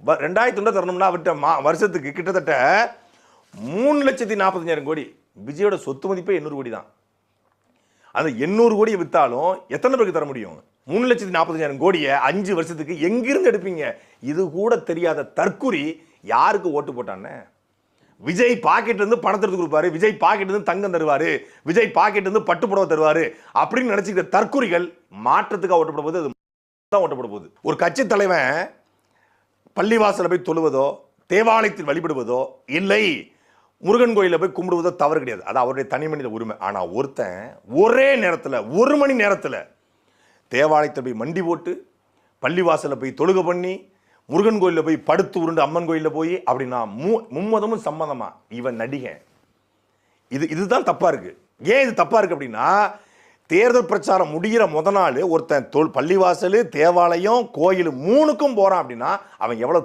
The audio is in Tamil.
2000 தரணும்னா அவர்கிட்ட வருஷத்துக்கு கிட்டத்தட்ட 3,40,000 கோடி. விஜயோட சொத்து மதிப்பே 800 கோடி தான். அந்த 800 கோடியை வித்தாலும் எத்தனை பேருக்கு தர முடியும்? 3,40,000 கோடியை 5 வருஷத்துக்கு எங்கிருந்து எடுப்பீங்க? இது கூட தெரியாத தற்குறி யாருக்கு ஓட்டு போட்டான்னு? விஜய் பாக்கெட் இருந்து பணத்தை எடுத்து கொடுப்பாரு, விஜய் பாக்கெட் இருந்து தங்கம் தருவாரு, விஜய் பாக்கெட் இருந்து பட்டு புடவை தருவாரு அப்படின்னு நினைச்சுக்கிற தற்குறிகள் மாற்றத்துக்கு ஓட்டப்பட போது தான் ஓட்டப்பட போகுது. ஒரு கட்சி தலைவன் பள்ளிவாசல போய் தொழுவதோ, தேவாலயத்தில் வழிபடுவதோ, இல்லை முருகன் கோயிலில் போய் கும்பிடுவதோ தவறு கிடையாது. அது அவருடைய தனி மனித உரிமை. ஆனால் ஒருத்தன் ஒரே நேரத்தில் 1 மணி நேரத்தில் தேவாலயத்தை போய் மண்டி போட்டு, பள்ளிவாசலில் போய் தொழுகை பண்ணி, முருகன் கோயிலில் போய் படுத்து உருண்டு அம்மன் கோயிலில் போய் அப்படின்னா மும்மதமும் சம்மதமா இவன் நடிகன். இதுதான் தப்பா இருக்கு. ஏன் இது தப்பா இருக்கு அப்படின்னா, தேர்தல் பிரச்சாரம் முடிகிற முத நாள் ஒருத்தன் பள்ளிவாசல், தேவாலயம், கோயில் 3க்கும் போறான் அப்படின்னா அவன் எவ்வளவு